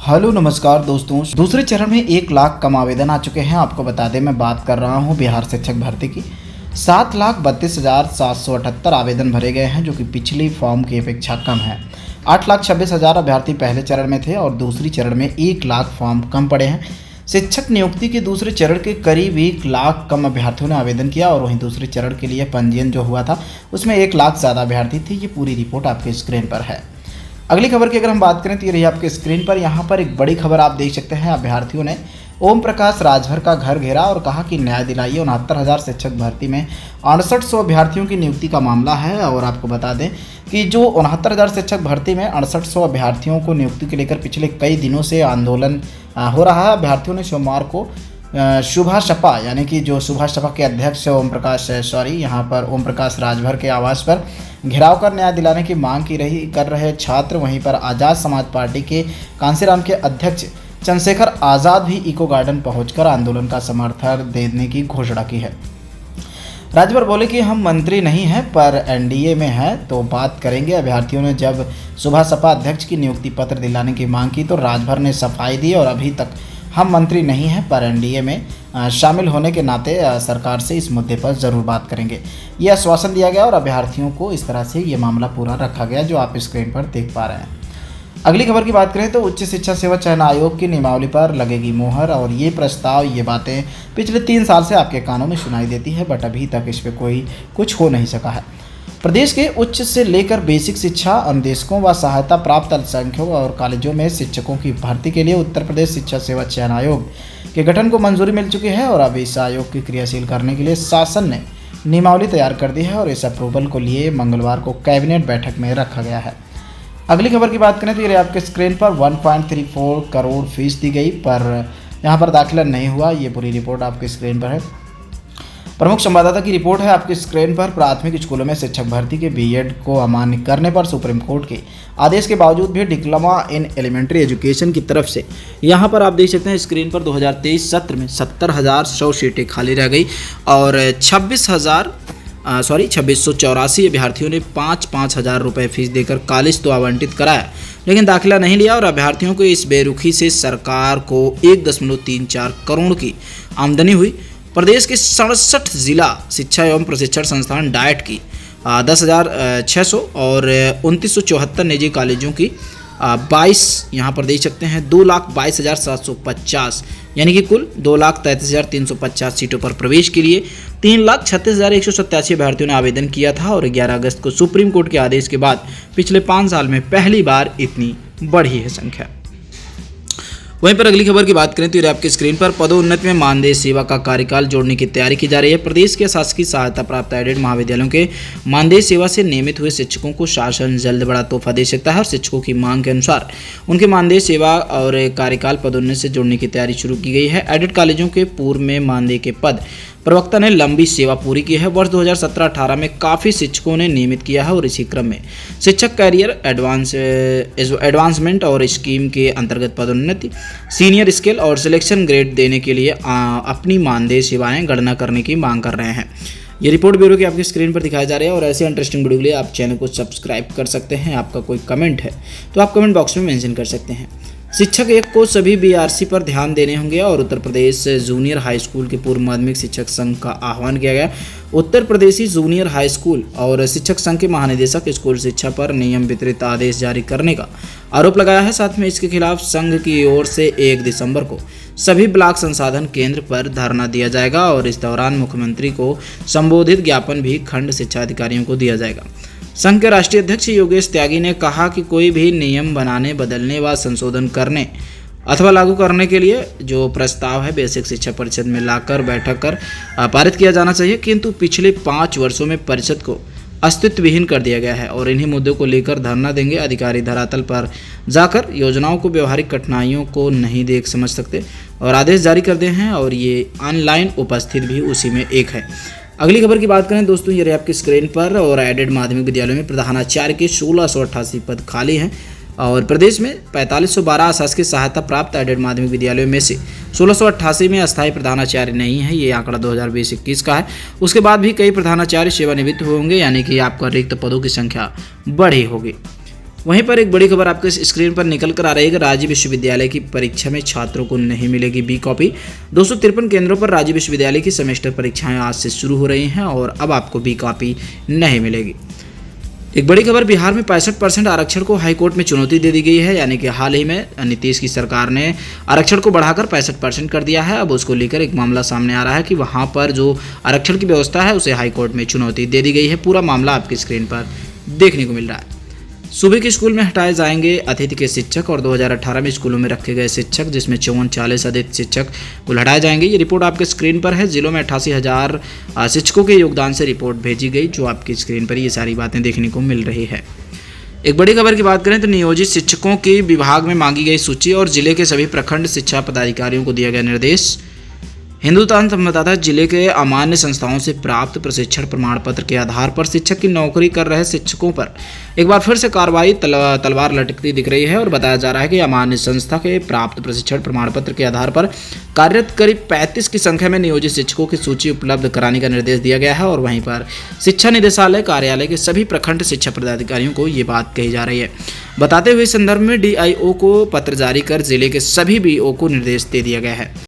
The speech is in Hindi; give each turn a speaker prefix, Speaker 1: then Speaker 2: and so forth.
Speaker 1: हेलो नमस्कार दोस्तों। दूसरे चरण में 1 लाख कम आवेदन आ चुके हैं। आपको बता दें, मैं बात कर रहा हूं बिहार शिक्षक भर्ती की। 7,32,778 आवेदन भरे गए हैं, जो कि पिछली फॉर्म की अपेक्षा कम है। 8,26,000 अभ्यर्थी पहले चरण में थे और दूसरी चरण में 1 लाख फॉर्म कम पड़े हैं। शिक्षक नियुक्ति के दूसरे चरण के करीब 1 लाख कम अभ्यर्थियों ने आवेदन किया और वहीं दूसरे चरण के लिए पंजीयन जो हुआ था उसमें 1 लाख ज़्यादा अभ्यर्थी थे। ये पूरी रिपोर्ट आपके स्क्रीन पर है। अगली खबर की अगर हम बात करें तो ये रही आपके स्क्रीन पर। यहाँ पर एक बड़ी खबर आप देख सकते हैं। अभ्यर्थियों ने ओम प्रकाश राजभर का घर घेरा और कहा कि न्याय दिलाइए। 69,000 शिक्षक भर्ती में 6800 अभ्यर्थियों की नियुक्ति का मामला है। और आपको बता दें कि जो 69,000 शिक्षक भर्ती में 6800 अभ्यर्थियों को नियुक्ति को लेकर पिछले कई दिनों से आंदोलन हो रहा है। अभ्यर्थियों ने सोमवार को सुभाष सपा यानी कि जो सुभाष सपा के अध्यक्ष ओम प्रकाश राजभर के आवास पर घेराव कर न्याय दिलाने की मांग कर रहे छात्र। वहीं पर आज़ाद समाज पार्टी के कांसीराम के अध्यक्ष चंद्रशेखर आज़ाद भी इको गार्डन पहुंचकर आंदोलन का समर्थन देने की घोषणा की है। राजभर बोले कि हम मंत्री नहीं हैं पर एनडीए में हैं तो बात करेंगे। अभ्यर्थियों ने जब सुभाष सपा अध्यक्ष की नियुक्ति पत्र दिलाने की मांग की तो राजभर ने सफाई दी और अभी तक हम मंत्री नहीं हैं पर एनडीए में शामिल होने के नाते सरकार से इस मुद्दे पर ज़रूर बात करेंगे। यह आश्वासन दिया गया और अभ्यर्थियों को इस तरह से ये मामला पूरा रखा गया, जो आप स्क्रीन पर देख पा रहे हैं। अगली खबर की बात करें तो उच्च शिक्षा सेवा चयन आयोग की नियमावली पर लगेगी मोहर। और ये प्रस्ताव, ये बातें पिछले 3 साल से आपके कानों में सुनाई देती है, बट अभी तक इस पर कुछ हो नहीं सका है। प्रदेश के उच्च से लेकर बेसिक शिक्षा अनुदेशकों व सहायता प्राप्त अल्पसंख्यकों और कॉलेजों में शिक्षकों की भर्ती के लिए उत्तर प्रदेश शिक्षा सेवा चयन आयोग के गठन को मंजूरी मिल चुकी है। और अब इस आयोग की क्रियाशील करने के लिए शासन ने नियमावली तैयार कर दी है और इस अप्रूवल को लिए मंगलवार को कैबिनेट बैठक में रखा गया है। अगली खबर की बात करें तो ये आपके स्क्रीन पर 1.34 करोड़ फीस दी गई पर यहाँ पर दाखिला नहीं हुआ। ये पूरी रिपोर्ट आपके स्क्रीन पर है। प्रमुख संवाददाता की रिपोर्ट है आपके स्क्रीन पर। प्राथमिक स्कूलों में शिक्षक भर्ती के बीएड को अमान्य करने पर सुप्रीम कोर्ट के आदेश के बावजूद भी डिप्लोमा इन एलिमेंट्री एजुकेशन की तरफ से यहाँ पर आप देख सकते हैं स्क्रीन पर 2023 सत्र में 70,100 सीटें खाली रह गई और 2684 अभ्यर्थियों ने 5-5 हज़ार रुपये फीस देकर कॉलेज तो आवंटित कराया लेकिन दाखिला नहीं लिया। और अभ्यर्थियों को इस बेरुखी से सरकार को 1.34 करोड़ की आमदनी हुई। प्रदेश के 67 जिला शिक्षा एवं प्रशिक्षण संस्थान डाइट की 10,600 और 2974 निजी कॉलेजों की 22 यहाँ पर देख सकते हैं 2,22,750 यानी कि कुल 2,33,350 सीटों पर प्रवेश के लिए 3,36,187 अभ्यर्थियों ने आवेदन किया था। और 11 अगस्त को सुप्रीम कोर्ट के आदेश के बाद पिछले 5 साल में पहली बार इतनी बढ़ी है संख्या। वहीं पर अगली खबर की बात करें तो ये आपके स्क्रीन पर पदोन्नति में मानदेय सेवा का कार्यकाल जोड़ने की तैयारी की जा रही है। प्रदेश के शासकीय सहायता प्राप्त एडेड महाविद्यालयों के मानदेय सेवा से नियमित हुए शिक्षकों को शासन जल्द बड़ा तोहफा दे सकता है और शिक्षकों की मांग के अनुसार उनके मानदेय सेवा और कार्यकाल पदोन्नति से जोड़ने की तैयारी शुरू की गई है। एडेड कॉलेजों के पूर्व में मानदेय के पद प्रवक्ता ने लंबी सेवा पूरी की है। वर्ष 2017-18 में काफ़ी शिक्षकों ने नियमित किया है और इसी क्रम में शिक्षक कैरियर एडवांसमेंट और स्कीम के अंतर्गत पदोन्नति, सीनियर स्केल और सिलेक्शन ग्रेड देने के लिए अपनी मानदेय सेवाएं गणना करने की मांग कर रहे हैं। ये रिपोर्ट ब्यूरो की आपकी स्क्रीन पर दिखाई जा रही है। और ऐसे इंटरेस्टिंग वीडियो के लिए आप चैनल को सब्सक्राइब कर सकते हैं। आपका कोई कमेंट है तो आप कमेंट बॉक्स में मेंशन कर सकते हैं। शिक्षक 1 को सभी बीआरसी पर ध्यान देने होंगे और Uttar Pradesh junior high school के पूर्व माध्यमिक शिक्षक संघ का आह्वान किया गया। उत्तर प्रदेशी जूनियर हाई स्कूल और शिक्षक संघ के महानिदेशक स्कूल शिक्षा पर नियम वितरित आदेश जारी करने का आरोप लगाया है। साथ में इसके खिलाफ संघ की ओर से 1 दिसंबर को सभी ब्लॉक संसाधन केंद्र पर धरना दिया जाएगा और इस दौरान मुख्यमंत्री को संबोधित ज्ञापन भी खंड शिक्षा अधिकारियों को दिया जाएगा। संघ के राष्ट्रीय अध्यक्ष योगेश त्यागी ने कहा कि कोई भी नियम बनाने, बदलने व संशोधन करने अथवा लागू करने के लिए जो प्रस्ताव है बेसिक शिक्षा परिषद में लाकर बैठक कर पारित किया जाना चाहिए, किंतु पिछले 5 वर्षों में परिषद को अस्तित्व विहीन कर दिया गया है और इन्हीं मुद्दों को लेकर धरना देंगे। अधिकारी धरातल पर जाकर योजनाओं को व्यवहारिक कठिनाइयों को नहीं देख समझ सकते और आदेश जारी कर दिए हैं और ये ऑनलाइन उपस्थित भी उसी में एक है। अगली खबर की बात करें दोस्तों, ये रहे आपकी स्क्रीन पर। और एडेड माध्यमिक विद्यालयों में प्रधानाचार्य के 1688 पद खाली हैं और प्रदेश में 4512 शासकीय सहायता प्राप्त एडेड माध्यमिक विद्यालयों में से 1688 में अस्थायी प्रधानाचार्य नहीं है। ये आंकड़ा 2020-21 का है। उसके बाद भी कई प्रधानाचार्य सेवानिवृत्त होंगे, यानी कि आपका रिक्त पदों की संख्या बढ़ी होगी। वहीं पर एक बड़ी खबर आपके स्क्रीन पर निकल कर आ रही है कि राज्य विश्वविद्यालय की परीक्षा में छात्रों को नहीं मिलेगी बी कॉपी। 253 केंद्रों पर राज्य विश्वविद्यालय की सेमेस्टर परीक्षाएं आज से शुरू हो रही हैं और अब आपको बी कॉपी नहीं मिलेगी। एक बड़ी खबर, बिहार में 65% आरक्षण को हाईकोर्ट में चुनौती दे दी गई है। यानी कि हाल ही में नीतीश की सरकार ने आरक्षण को बढ़ाकर 65% कर दिया है। अब उसको लेकर एक मामला सामने आ रहा है कि वहां पर जो आरक्षण की व्यवस्था है उसे हाईकोर्ट में चुनौती दे दी गई है। पूरा मामला आपकी स्क्रीन पर देखने को मिल रहा है। सूबे के स्कूल में हटाए जाएंगे अतिथि के शिक्षक और 2018 में स्कूलों में रखे गए शिक्षक, जिसमें 54-40 अतिथि शिक्षक को हटाए जाएंगे। ये रिपोर्ट आपके स्क्रीन पर है। जिलों में 88,000 शिक्षकों के योगदान से रिपोर्ट भेजी गई, जो आपकी स्क्रीन पर ये सारी बातें देखने को मिल रही है। एक बड़ी खबर की बात करें तो नियोजित शिक्षकों की विभाग में मांगी गई सूची और जिले के सभी प्रखंड शिक्षा पदाधिकारियों को दिया गया निर्देश। हिंदुस्तान संवाददाता, जिले के अमान्य संस्थाओं से प्राप्त प्रशिक्षण प्रमाण पत्र के आधार पर शिक्षक की नौकरी कर रहे शिक्षकों पर एक बार फिर से कार्रवाई तलवार लटकती दिख रही है और बताया जा रहा है कि अमान्य संस्था के प्राप्त प्रशिक्षण प्रमाण पत्र के आधार पर कार्यरत करीब 35 की संख्या में नियोजित शिक्षकों की सूची उपलब्ध कराने का निर्देश दिया गया है। और वहीं पर शिक्षा निदेशालय कार्यालय के सभी प्रखंड शिक्षा पदाधिकारियों को ये बात कही जा रही है। बताते हुए इस संदर्भ में DIO को पत्र जारी कर जिले के सभी BO को निर्देश दे दिया गया है।